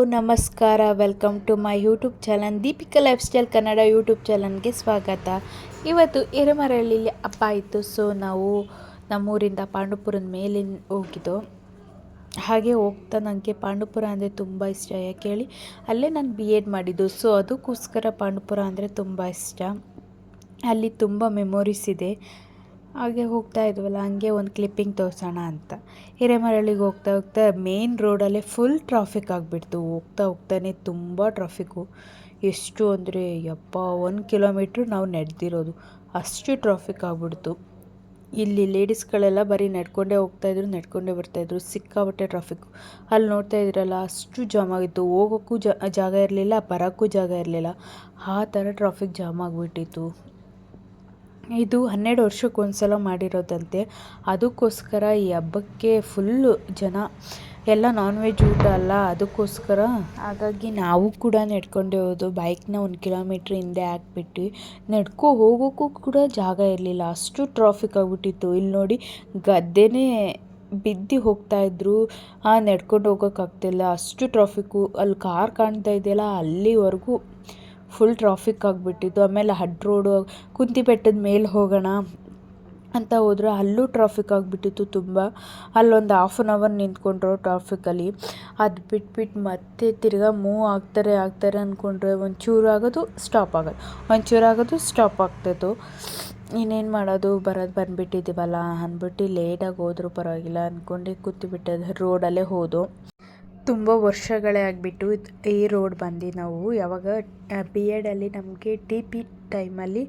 ನಮಸ್ಕಾರ, welcome to my YouTube channel Deepika lifestyle Kannada YouTube ಚಾನಲ್ಗೆ ಸ್ವಾಗತ. ಇವತ್ತು ಎರೆಮರಳ್ಳಿಲಿ ಹಬ್ಬ ಇತ್ತು. ಸೊ ನಾವು ನಮ್ಮೂರಿಂದ ಪಾಂಡುಪುರದ ಮೇಲೆ ಹೋಗಿದ್ದು. ಹಾಗೆ ಹೋಗ್ತಾ ನನಗೆ ಪಾಂಡುಪುರ ಅಂದರೆ ತುಂಬ ಇಷ್ಟ. ಯಾಕೆ ಹೇಳಿ, ಅಲ್ಲೇ ನಾನು BEd ಮಾಡಿದ್ದು. ಸೊ ಅದಕ್ಕೋಸ್ಕರ ಪಾಂಡುಪುರ ಅಂದರೆ ತುಂಬ ಇಷ್ಟ. ಅಲ್ಲಿ ತುಂಬ ಮೆಮೊರೀಸ್ ಇದೆ. ಹಾಗೆ ಹೋಗ್ತಾ ಇದ್ವಲ್ಲ, ಹಂಗೆ ಒಂದು ಕ್ಲಿಪ್ಪಿಂಗ್ ತೋರಿಸೋಣ ಅಂತ ಹಿರೇಮರಳ್ಳಿಗೆ ಹೋಗ್ತಾ ಹೋಗ್ತಾ ಮೇನ್ ರೋಡಲ್ಲೇ ಫುಲ್ ಟ್ರಾಫಿಕ್ ಆಗಿಬಿಡ್ತು. ಹೋಗ್ತಾ ಹೋಗ್ತಾನೆ ತುಂಬ ಟ್ರಾಫಿಕ್ಕು. ಎಷ್ಟು ಅಂದರೆ ಯಪ್ಪ, 1 ಕಿಲೋಮೀಟ್ರ್ ನಾವು ನಡೆದಿರೋದು, ಅಷ್ಟು ಟ್ರಾಫಿಕ್ ಆಗಿಬಿಡ್ತು. ಇಲ್ಲಿ ಲೇಡೀಸ್ಗಳೆಲ್ಲ ಬರೀ ನಡ್ಕೊಂಡೇ ಹೋಗ್ತಾಯಿದ್ರು, ನಡ್ಕೊಂಡೇ ಬರ್ತಾಯಿದ್ರು. ಸಿಕ್ಕಾಬಟ್ಟೆ ಟ್ರಾಫಿಕ್ಕು. ಅಲ್ಲಿ ನೋಡ್ತಾ ಇದ್ರಲ್ಲ, ಅಷ್ಟು ಜಾಮ್ ಆಗಿತ್ತು. ಹೋಗೋಕ್ಕೂ ಜಾಗ ಇರಲಿಲ್ಲ, ಬರೋಕ್ಕೂ ಜಾಗ ಇರಲಿಲ್ಲ. ಆ ಥರ ಟ್ರಾಫಿಕ್ ಜಾಮ್ ಆಗಿಬಿಟ್ಟಿತ್ತು. ಇದು 12 ವರ್ಷಕ್ಕೊಂದ್ಸಲ ಮಾಡಿರೋದಂತೆ. ಅದಕ್ಕೋಸ್ಕರ ಈ ಹಬ್ಬಕ್ಕೆ ಫುಲ್ಲು ಜನ ಎಲ್ಲ ನಾನ್ ವೆಜ್ ಊಟ ಅಲ್ಲ, ಅದಕ್ಕೋಸ್ಕರ. ಹಾಗಾಗಿ ನಾವು ಕೂಡ ನಡ್ಕೊಂಡೇ ಹೋದು. ಬೈಕ್ನ 1 ಕಿಲೋಮೀಟ್ರ್ ಹಿಂದೆ ಹಾಕ್ಬಿಟ್ಟು ಹೋಗೋಕ್ಕೂ ಕೂಡ ಜಾಗ ಇರಲಿಲ್ಲ, ಅಷ್ಟು ಟ್ರಾಫಿಕ್ ಆಗಿಬಿಟ್ಟಿತ್ತು. ಇಲ್ಲಿ ನೋಡಿ, ಗದ್ದೆನೇ ಬಿದ್ದು ಹೋಗ್ತಾಯಿದ್ರು. ನಡ್ಕೊಂಡು ಹೋಗೋಕ್ಕಾಗ್ತಿಲ್ಲ, ಅಷ್ಟು ಟ್ರಾಫಿಕ್ಕು. ಅಲ್ಲಿ ಕಾರ್ ಕಾಣ್ತಾ ಇದೆಯಲ್ಲ, ಅಲ್ಲಿವರೆಗೂ ಫುಲ್ ಟ್ರಾಫಿಕ್ ಆಗಿಬಿಟ್ಟಿತ್ತು. ಆಮೇಲೆ ಅಡ್ಡ ರೋಡು, ಕುಂತಿ ಬೆಟ್ಟದ ಮೇಲೆ ಹೋಗೋಣ ಅಂತ ಹೋದ್ರೆ ಅಲ್ಲೂ ಟ್ರಾಫಿಕ್ ಆಗಿಬಿಟ್ಟಿತ್ತು ತುಂಬ. ಅಲ್ಲೊಂದು 1/2 ಅವರ್ ನಿಂತ್ಕೊಂಡ್ರು ಟ್ರಾಫಿಕಲ್ಲಿ. ಅದು ಬಿಟ್ಬಿಟ್ಟು ಮತ್ತೆ ತಿರ್ಗಾ ಮೂವ್ ಆಗ್ತಾರೆ ಅಂದ್ಕೊಂಡ್ರೆ ಒಂಚೂರು ಆಗೋದು ಸ್ಟಾಪ್ ಆಗೋದು, ಒಂಚೂರು ಆಗೋದು ಸ್ಟಾಪ್ ಆಗ್ತಾಯಿತ್ತು. ಇನ್ನೇನು ಮಾಡೋದು, ಬಂದುಬಿಟ್ಟಿದ್ದೀವಲ್ಲ ಅಂದ್ಬಿಟ್ಟು ಲೇಟಾಗಿ ಹೋದರೂ ಪರವಾಗಿಲ್ಲ ಅಂದ್ಕೊಂಡು ಕೂತಿಬಿಟ್ಟದ ರೋಡಲ್ಲೇ ಹೋದು. ತುಂಬ ವರ್ಷಗಳೇ ಆಗಿಬಿಟ್ಟು ಈ ರೋಡ್ ಬಂದು ನಾವು ಯಾವಾಗ BEdಲ್ಲಿ ನಮಗೆ TP ಟೈಮಲ್ಲಿ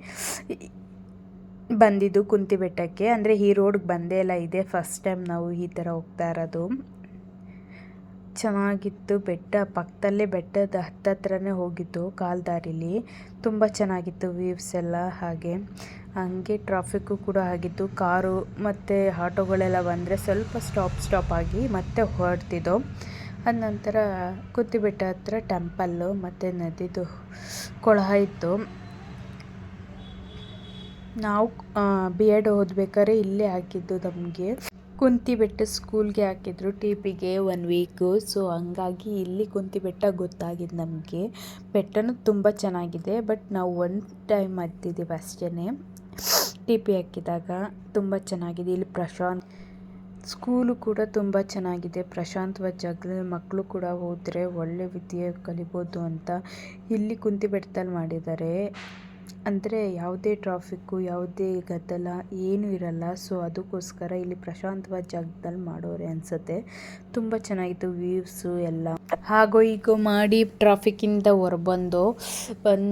ಬಂದಿದ್ದು ಕುಂತಿ ಬೆಟ್ಟಕ್ಕೆ. ಅಂದರೆ ಈ ರೋಡ್ಗೆ ಬಂದೇ ಇಲ್ಲ, ಇದೆ ಫಸ್ಟ್ ಟೈಮ್ ನಾವು ಈ ಥರ ಹೋಗ್ತಾ ಇರೋದು. ಚೆನ್ನಾಗಿತ್ತು. ಬೆಟ್ಟ ಪಕ್ಕದಲ್ಲೇ, ಬೆಟ್ಟದ ಹತ್ತತ್ರನೇ ಹೋಗಿದ್ದು ಕಾಲ್ದಾರಿಲಿ. ತುಂಬ ಚೆನ್ನಾಗಿತ್ತು ವ್ಯೂವ್ಸ್ ಎಲ್ಲ. ಹಾಗೆ ಟ್ರಾಫಿಕ್ಕು ಕೂಡ ಆಗಿತ್ತು. ಕಾರು ಮತ್ತು ಆಟೋಗಳೆಲ್ಲ ಬಂದರೆ ಸ್ವಲ್ಪ ಸ್ಟಾಪ್ ಆಗಿ ಮತ್ತೆ ಹೊರಡ್ತಿದ್ದೋ. ಅದ ನಂತರ ಕುಂತಿ ಬೆಟ್ಟ ಹತ್ರ ಟೆಂಪಲ್ಲು ಮತ್ತು ನದಿದು ಕೊಳ ಇತ್ತು. ನಾವು BEd ಓದ್ಬೇಕಾದ್ರೆ ಇಲ್ಲೇ ಹಾಕಿದ್ದು ನಮಗೆ. ಕುಂತಿ ಬೆಟ್ಟ ಸ್ಕೂಲ್ಗೆ ಹಾಕಿದ್ರು, TPಗೆ 1 ವೀಕು. ಸೊ ಹಂಗಾಗಿ ಇಲ್ಲಿ ಕುಂತಿ ಬೆಟ್ಟ ಗೊತ್ತಾಗಿದ್ದು ನಮಗೆ. ಬೆಟ್ಟನೂ ತುಂಬ ಚೆನ್ನಾಗಿದೆ, ಬಟ್ ನಾವು 1 ಟೈಮ್ ಹತ್ತಿದ್ದೀವಿ ಅಷ್ಟೇ. TP ಹಾಕಿದಾಗ ತುಂಬ ಚೆನ್ನಾಗಿದೆ. ಇಲ್ಲಿ ಸ್ಕೂಲು ಕೂಡ ತುಂಬ ಚೆನ್ನಾಗಿದೆ, ಪ್ರಶಾಂತವಾದ ಜಾಗದಲ್ಲಿ. ಮಕ್ಕಳು ಕೂಡ ಹೋದರೆ ಒಳ್ಳೆ ವಿದ್ಯೆ ಕಲಿಬೋದು ಅಂತ ಇಲ್ಲಿ ಕುಂತಿ ಬೆಟ್ಟದಲ್ಲಿ ಮಾಡಿದ್ದಾರೆ. ಅಂದರೆ ಯಾವುದೇ ಟ್ರಾಫಿಕ್ಕು, ಯಾವುದೇ ಗದ್ದಲ ಏನೂ ಇರಲ್ಲ. ಸೊ ಅದಕ್ಕೋಸ್ಕರ ಇಲ್ಲಿ ಪ್ರಶಾಂತವಾದ ಜಾಗದಲ್ಲಿ ಮಾಡೋರೆ ಅನಿಸುತ್ತೆ. ತುಂಬ ಚೆನ್ನಾಗಿತ್ತು ವ್ಯೂವ್ಸು ಎಲ್ಲ. ಹಾಗೋ ಹೀಗೋ ಮಾಡಿ ಟ್ರಾಫಿಕ್ಕಿಂದ ಬಂದ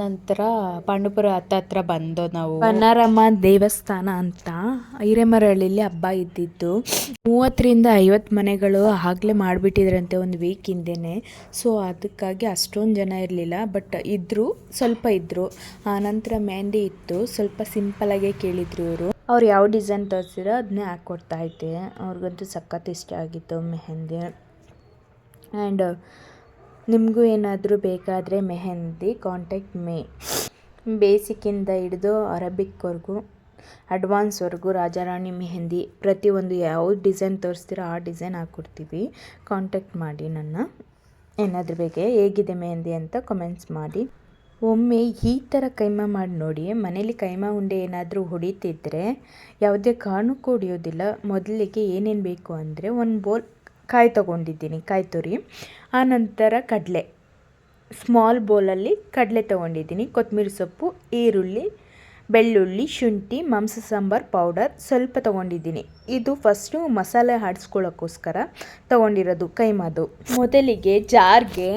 ನಂತರ ಪಾಂಡುಪುರ ಹತ್ರ ಬಂದೋ ನಾವು. ಬನ್ನಾರಮ್ಮ ದೇವಸ್ಥಾನ ಅಂತ ಹಿರೇಮರಳ್ಳಿಲಿ ಹಬ್ಬ ಇದ್ದಿದ್ದು. 30ರಿಂದ 50 ಮನೆಗಳು ಆಗಲೇ ಮಾಡಿಬಿಟ್ಟಿದ್ರಂತೆ 1 ವೀಕ್ ಹಿಂದೆಯೇ. ಸೊ ಅದಕ್ಕಾಗಿ ಅಷ್ಟೊಂದು ಜನ ಇರಲಿಲ್ಲ, ಬಟ್ ಸ್ವಲ್ಪ ಇದ್ದರು. ಆನಂತರ ಮೆಹಂದಿ ಇತ್ತು, ಸ್ವಲ್ಪ ಸಿಂಪಲಾಗೇ ಕೇಳಿದ್ರು ಇವರು. ಅವ್ರು ಯಾವ ಡಿಸೈನ್ ತೋರಿಸಿರೋ ಅದನ್ನೇ ಹಾಕ್ಕೊಡ್ತಾ ಇದ್ದೆ. ಅವ್ರಿಗಂತೂ ಸಖತ್ ಇಷ್ಟ ಆಗಿತ್ತು ಮೆಹಂದಿ. ಆ್ಯಂಡ್ ನಿಮಗೂ ಏನಾದರೂ ಬೇಕಾದರೆ ಮೆಹಂದಿ ಕಾಂಟ್ಯಾಕ್ಟ್ ಮೀ. ಬೇಸಿಕ್ಕಿಂದ ಹಿಡಿದು ಅರಬಿಕ್ವರೆಗೂ, ಅಡ್ವಾನ್ಸ್ವರೆಗೂ, ರಾಜಾರಾಣಿ ಮೆಹಂದಿ, ಪ್ರತಿಯೊಂದು ಯಾವ ಡಿಸೈನ್ ತೋರಿಸ್ತೀರೋ ಆ ಡಿಸೈನ್ ಹಾಕ್ಕೊಡ್ತೀವಿ. ಕಾಂಟ್ಯಾಕ್ಟ್ ಮಾಡಿ ನನ್ನ. ಏನಾದರೂ ಹೇಗಿದೆ ಮೆಹಂದಿ ಅಂತ ಕಮೆಂಟ್ಸ್ ಮಾಡಿ. ಒಮ್ಮೆ ಈ ಥರ ಕೈಮಾ ಮಾಡಿ ನೋಡಿ. ಮನೇಲಿ ಕೈಮಾ ಉಂಡೆ ಏನಾದರೂ ಹೊಡಿತಿದ್ರೆ ಯಾವುದೇ ಕಾರಣಕ್ಕೂ ಹೊಡಿಯೋದಿಲ್ಲ. ಮೊದಲಿಗೆ ಏನೇನು ಬೇಕು ಅಂದರೆ 1 ಬೌಲ್ ಕಾಯಿ ತೊಗೊಂಡಿದ್ದೀನಿ, ಕಾಯಿ ತುರಿ. ಆನಂತರ ಕಡಲೆ, ಸ್ಮಾಲ್ ಬೌಲಲ್ಲಿ ಕಡಲೆ ತೊಗೊಂಡಿದ್ದೀನಿ. ಕೊತ್ತಂಬರಿ ಸೊಪ್ಪು, ಈರುಳ್ಳಿ, ಬೆಳ್ಳುಳ್ಳಿ, ಶುಂಠಿ, ಮಾಂಸ ಸಾಂಬಾರು ಪೌಡರ್ ಸ್ವಲ್ಪ ತೊಗೊಂಡಿದ್ದೀನಿ. ಇದು ಫಸ್ಟು ಮಸಾಲೆ ಆಡಿಸ್ಕೊಳ್ಳೋಕ್ಕೋಸ್ಕರ ತೊಗೊಂಡಿರೋದು ಕೈಮಾದು. ಮೊದಲಿಗೆ ಜಾರ್ಗೆ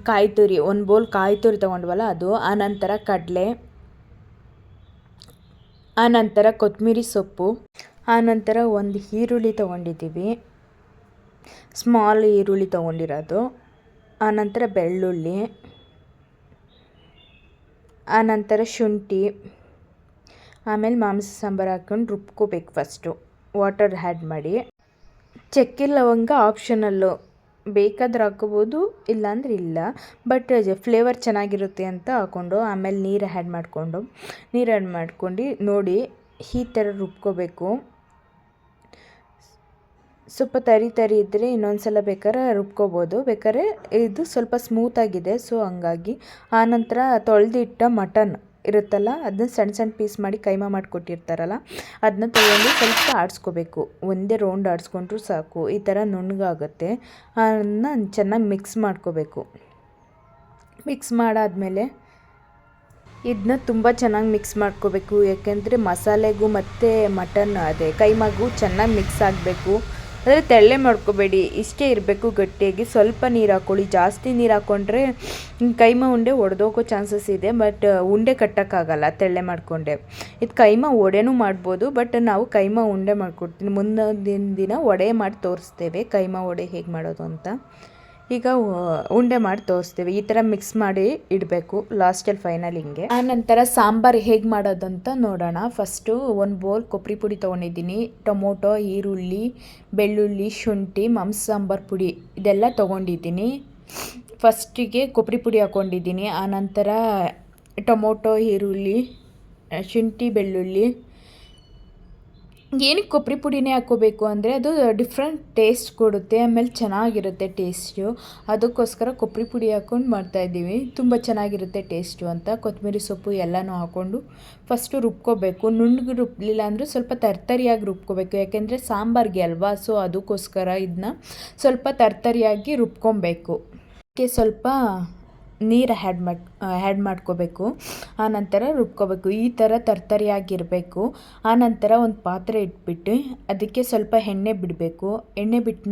ಕಾಯಿ ತುರಿ, 1 ಬೌಲ್ ಕಾಯಿ ತುರಿ ತೊಗೊಂಡ್ವಲ್ಲ ಅದು, ಆನಂತರ ಕಡಲೆ, ಆನಂತರ ಕೊತ್ತಂಬರಿ ಸೊಪ್ಪು, ಆನಂತರ 1 ಈರುಳ್ಳಿ ತೊಗೊಂಡಿದ್ದೀವಿ, ಸ್ಮಾಲ್ ಈರುಳ್ಳಿ ತೊಗೊಂಡಿರೋದು, ಆನಂತರ ಬೆಳ್ಳುಳ್ಳಿ, ಆನಂತರ ಶುಂಠಿ, ಆಮೇಲೆ ಮಾಂಸ ಸಾಂಬಾರು ಹಾಕ್ಕೊಂಡು ರುಬ್ಕೋಬೇಕು. ಫಸ್ಟು ವಾಟರ್ ಆ್ಯಡ್ ಮಾಡಿ. ಚಕ್ಕೆ ಲವಂಗ ಆಪ್ಷನಲ್ಲು, ಬೇಕಾದ್ರೆ ಹಾಕೋಬೋದು, ಇಲ್ಲಾಂದ್ರೆ ಇಲ್ಲ. ಬಟ್ ಫ್ಲೇವರ್ ಚೆನ್ನಾಗಿರುತ್ತೆ ಅಂತ ಹಾಕ್ಕೊಂಡು ಆಮೇಲೆ ನೀರು ಆ್ಯಡ್ ಮಾಡ್ಕೊಂಡು ನೋಡಿ ಈ ಥರ ರುಬ್ಕೋಬೇಕು. ಸ್ವಲ್ಪ ತರಿ ಇದ್ದರೆ ಇನ್ನೊಂದು ಸಲ ಬೇಕಾದ್ರೆ ರುಬ್ಕೋಬೋದು. ಬೇಕಾದ್ರೆ ಇದು ಸ್ವಲ್ಪ ಸ್ಮೂತಾಗಿದೆ, ಸೊ ಹಂಗಾಗಿ. ಆನಂತರ ತೊಳೆದಿಟ್ಟ ಮಟನ್ ಇರುತ್ತಲ್ಲ, ಅದನ್ನ ಸಣ್ಣ ಸಣ್ಣ ಪೀಸ್ ಮಾಡಿ ಕೈಮಾ ಮಾಡಿಕೊಟ್ಟಿರ್ತಾರಲ್ಲ, ಅದನ್ನ ತೊಗೊಂಡು ಸ್ವಲ್ಪ ಆಡಿಸ್ಕೋಬೇಕು. ಒಂದೇ ರೌಂಡ್ ಆಡಿಸ್ಕೊಂಡ್ರೂ ಸಾಕು, ಈ ಥರ ನುಣ್ಣಗಾಗುತ್ತೆ. ಅದನ್ನ ಚೆನ್ನಾಗಿ ಮಿಕ್ಸ್ ಮಾಡ್ಕೋಬೇಕು. ಮಿಕ್ಸ್ ಮಾಡಾದಮೇಲೆ ಇದನ್ನ ತುಂಬ ಚೆನ್ನಾಗಿ ಮಿಕ್ಸ್ ಮಾಡ್ಕೋಬೇಕು, ಯಾಕೆಂದರೆ ಮಸಾಲೆಗೂ ಮತ್ತು ಮಟನ್ ಕೈಮಾಗೂ ಚೆನ್ನಾಗಿ ಮಿಕ್ಸ್ ಆಗಬೇಕು. ಅಂದರೆ ತೆಳ್ಳೆ ಮಾಡ್ಕೋಬೇಡಿ, ಇಷ್ಟೇ ಇರಬೇಕು ಗಟ್ಟಿಯಾಗಿ. ಸ್ವಲ್ಪ ನೀರು ಹಾಕ್ಕೊಳ್ಳಿ, ಜಾಸ್ತಿ ನೀರು ಹಾಕ್ಕೊಂಡ್ರೆ ಕೈಮಾ ಉಂಡೆ ಒಡೆದೋಗೋ ಚಾನ್ಸಸ್ ಇದೆ, ಬಟ್ ಉಂಡೆ ಕಟ್ಟೋಕ್ಕಾಗಲ್ಲ ತೆಳ್ಳೆ ಮಾಡಿಕೊಂಡೆ. ಇದು ಕೈಮಾ ವಡೆನೂ ಮಾಡ್ಬೋದು, ಬಟ್ ನಾವು ಕೈಮಾ ಉಂಡೆ ಮಾಡಿಕೊಡ್ತೀನಿ. ಮುಂದಿನ ದಿನ ವಡೆ ಮಾಡಿ ತೋರಿಸ್ತೇವೆ, ಕೈಮಾ ವಡೆ ಹೇಗೆ ಮಾಡೋದು ಅಂತ. ಈಗ ಉಂಡೆ ಮಾಡಿ ತೋರಿಸ್ತೀವಿ. ಈ ಥರ ಮಿಕ್ಸ್ ಮಾಡಿ ಇಡಬೇಕು ಲಾಸ್ಟಲ್ಲಿ ಫೈನಲ್ ಹಿಂಗೆ. ಆನಂತರ ಸಾಂಬಾರು ಹೇಗೆ ಮಾಡೋದಂತ ನೋಡೋಣ. ಫಸ್ಟು ಒಂದು ಬೌಲ್ ಕೊಬ್ಬರಿ ಪುಡಿ ತೊಗೊಂಡಿದ್ದೀನಿ, ಟೊಮೊಟೊ, ಈರುಳ್ಳಿ, ಬೆಳ್ಳುಳ್ಳಿ, ಶುಂಠಿ, ಸಾಂಬಾರು ಪುಡಿ ಇದೆಲ್ಲ ತೊಗೊಂಡಿದ್ದೀನಿ. ಫಸ್ಟಿಗೆ ಕೊಬ್ಬರಿ ಪುಡಿ ಹಾಕ್ಕೊಂಡಿದ್ದೀನಿ, ಆನಂತರ ಟೊಮೊಟೊ, ಈರುಳ್ಳಿ, ಶುಂಠಿ, ಬೆಳ್ಳುಳ್ಳಿ. ಏನಕ್ಕೆ ಕೊಬ್ಬರಿ ಪುಡಿನೇ ಹಾಕ್ಕೋಬೇಕು ಅಂದರೆ ಅದು ಡಿಫ್ರೆಂಟ್ ಟೇಸ್ಟ್ ಕೊಡುತ್ತೆ, ಆಮೇಲೆ ಚೆನ್ನಾಗಿರುತ್ತೆ ಟೇಸ್ಟು. ಅದಕ್ಕೋಸ್ಕರ ಕೊಬ್ಬರಿ ಪುಡಿ ಹಾಕ್ಕೊಂಡು ಮಾಡ್ತಾಯಿದ್ದೀವಿ, ತುಂಬ ಚೆನ್ನಾಗಿರುತ್ತೆ ಟೇಸ್ಟು ಅಂತ. ಕೊತ್ತಂಬರಿ ಸೊಪ್ಪು ಎಲ್ಲನೂ ಹಾಕ್ಕೊಂಡು ಫಸ್ಟು ರುಬ್ಕೋಬೇಕು. ನುಣ್ಣಗೆ ರುಬ್ಬಲಿಲ್ಲ ಅಂದರೆ ಸ್ವಲ್ಪ ತರ್ತರಿಯಾಗಿ ರುಬ್ಕೋಬೇಕು, ಯಾಕೆಂದರೆ ಸಾಂಬಾರಿಗೆ ಅಲ್ವಾ, ಸೊ ಅದಕ್ಕೋಸ್ಕರ ಇದನ್ನ ಸ್ವಲ್ಪ ತರ್ತರಿಯಾಗಿ ರುಬ್ಕೊಬೇಕು. ಅದಕ್ಕೆ ಸ್ವಲ್ಪ ನೀರು ಆ್ಯಡ್ ಮಾಡ್ಕೋಬೇಕು, ಆನಂತರ ರುಬ್ಕೋಬೇಕು. ಈ ಥರ ತರ್ತರಿಯಾಗಿರಬೇಕು. ಆನಂತರ ಒಂದು ಪಾತ್ರೆ ಇಟ್ಬಿಟ್ಟು ಅದಕ್ಕೆ ಸ್ವಲ್ಪ ಎಣ್ಣೆ ಬಿಡಬೇಕು. ಎಣ್ಣೆ ಬಿಟ್ಟ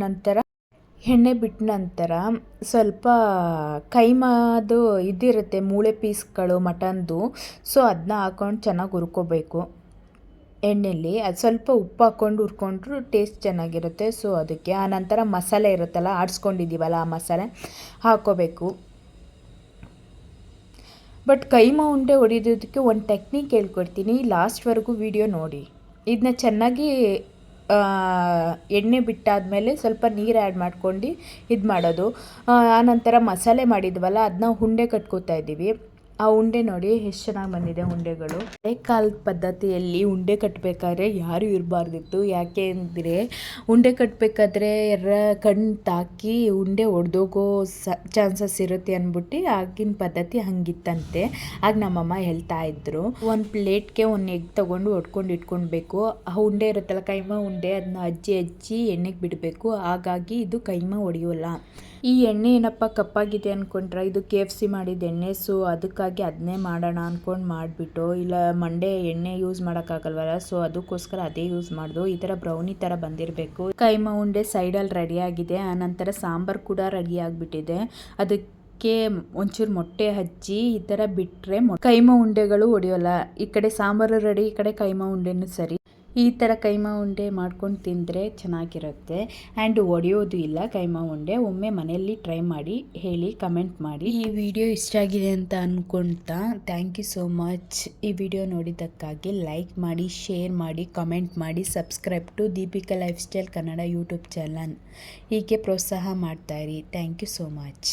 ನಂತರ ಸ್ವಲ್ಪ ಕೈಮಾದು ಇದಿರುತ್ತೆ, ಮೂಳೆ ಪೀಸ್ಗಳು ಮಟನ್ದು, ಸೊ ಅದನ್ನ ಹಾಕ್ಕೊಂಡು ಚೆನ್ನಾಗಿ ಹುರ್ಕೋಬೇಕು ಎಣ್ಣೆಯಲ್ಲಿ. ಅದು ಸ್ವಲ್ಪ ಉಪ್ಪು ಹಾಕ್ಕೊಂಡು ಹುರ್ಕೊಂಡ್ರು ಟೇಸ್ಟ್ ಚೆನ್ನಾಗಿರುತ್ತೆ, ಸೊ ಅದಕ್ಕೆ. ಆನಂತರ ಮಸಾಲೆ ಇರುತ್ತಲ್ಲ, ಆಡಿಸ್ಕೊಂಡಿದ್ದೀವಲ್ಲ, ಆ ಮಸಾಲೆ ಹಾಕ್ಕೋಬೇಕು. ಬಟ್ ಕೈಮಾ ಉಂಡೆ ಹೊಡಿಯೋದಕ್ಕೆ ಒಂದು ಟೆಕ್ನಿಕ್ ಹೇಳ್ಕೊಡ್ತೀನಿ, ಲಾಸ್ಟ್ವರೆಗೂ ವಿಡಿಯೋ ನೋಡಿ. ಇದನ್ನ ಚೆನ್ನಾಗಿ ಎಣ್ಣೆ ಬಿಟ್ಟಾದಮೇಲೆ ಸ್ವಲ್ಪ ನೀರು ಆ್ಯಡ್ ಮಾಡ್ಕೊಂಡು ಇದು ಮಾಡೋದು. ಆನಂತರ ಮಸಾಲೆ ಮಾಡಿದ್ವಲ್ಲ, ಅದನ್ನ ಉಂಡೆ ಕಟ್ಕೋತಾ ಇದ್ದೀವಿ. ಆ ಉಂಡೆ ನೋಡಿ ಎಷ್ಟು ಚೆನ್ನಾಗಿ ಬಂದಿದೆ ಉಂಡೆಗಳು. ಹಳೆ ಕಾಲದ ಪದ್ಧತಿಯಲ್ಲಿ ಉಂಡೆ ಕಟ್ಟಬೇಕಾದ್ರೆ ಯಾರೂ ಇರಬಾರ್ದಿತ್ತು, ಯಾಕೆ ಅಂದರೆ ಉಂಡೆ ಕಟ್ಟಬೇಕಾದ್ರೆ ಕಣ್ಣು ತಾಕಿ ಉಂಡೆ ಒಡೆದೋಗೋ ಚಾನ್ಸಸ್ ಇರುತ್ತೆ ಅಂದ್ಬಿಟ್ಟು ಆಗಿನ ಪದ್ಧತಿ ಹಂಗಿತ್ತಂತೆ. ಆಗ ನಮ್ಮಮ್ಮ ಹೇಳ್ತಾ ಇದ್ರು, ಒಂದು ಪ್ಲೇಟ್ಗೆ ಒಂದು ಎಗ್ ತೊಗೊಂಡು ಒಡ್ಕೊಂಡು ಇಟ್ಕೊಳ್ಬೇಕು. ಆ ಉಂಡೆ ಇರುತ್ತಲ್ಲ ಕೈಮಾ ಉಂಡೆ, ಅದನ್ನ ಅಜ್ಜಿ ಎಣ್ಣೆಗೆ ಬಿಡಬೇಕು, ಹಾಗಾಗಿ ಇದು ಕೈಮಾ ಒಡೆಯೋಲ್ಲ. ಈ ಎಣ್ಣೆ ಏನಪ್ಪ ಕಪ್ಪಾಗಿದೆ ಅಂದ್ಕೊಂಡ್ರೆ ಇದು KFC ಮಾಡಿದ ಎಣ್ಣೆ, ಸೊ ಅದಕ್ಕಾಗಿ ಅದನ್ನೇ ಮಾಡೋಣ ಅಂದ್ಕೊಂಡು ಮಾಡಿಬಿಟ್ಟು, ಇಲ್ಲ ಮಂಡೆ ಎಣ್ಣೆ ಯೂಸ್ ಮಾಡೋಕ್ಕಾಗಲ್ವಲ್ಲ, ಸೊ ಅದಕ್ಕೋಸ್ಕರ ಅದೇ ಯೂಸ್ ಮಾಡ್ದು. ಈ ಥರ ಬ್ರೌನಿ ಥರ ಬಂದಿರಬೇಕು. ಕೈಮಾ ಉಂಡೆ ಸೈಡಲ್ಲಿ ರೆಡಿಯಾಗಿದೆ. ಆನಂತರ ಸಾಂಬಾರು ಕೂಡ ರೆಡಿ ಆಗಿಬಿಟ್ಟಿದೆ. ಅದಕ್ಕೆ ಒಂಚೂರು ಮೊಟ್ಟೆ ಹಚ್ಚಿ ಈ ಥರ ಬಿಟ್ಟರೆ ಕೈಮಾ ಉಂಡೆಗಳು ಹೊಡೆಯೋಲ್ಲ. ಈ ಕಡೆ ಸಾಂಬಾರು ರೆಡಿ, ಈ ಕಡೆ ಕೈಮಾ ಉಂಡೆನೂ ಸರಿ. ಈ ಥರ ಕೈಮಾ ಉಂಡೆ ಮಾಡ್ಕೊಂಡು ತಿಂದರೆ ಚೆನ್ನಾಗಿರುತ್ತೆ ಆ್ಯಂಡ್ ಒಡೆಯೋದು ಇಲ್ಲ ಕೈಮಾ ಉಂಡೆ. ಒಮ್ಮೆ ಮನೆಯಲ್ಲಿ ಟ್ರೈ ಮಾಡಿ ಹೇಳಿ, ಕಮೆಂಟ್ ಮಾಡಿ. ಈ ವಿಡಿಯೋ ಇಷ್ಟ ಆಗಿದೆ ಅಂತ ಅಂದ್ಕೊಳ್ತಾ ಥ್ಯಾಂಕ್ ಯು ಸೋ ಮಚ್. ಈ ವಿಡಿಯೋ ನೋಡಿದ್ದಕ್ಕಾಗಿ ಲೈಕ್ ಮಾಡಿ, ಶೇರ್ ಮಾಡಿ, ಕಮೆಂಟ್ ಮಾಡಿ, subscribe to Deepika lifestyle Kannada YouTube channel. ಹೀಗೆ ಪ್ರೋತ್ಸಾಹ ಮಾಡ್ತಾಯಿರಿ. Thank you so much.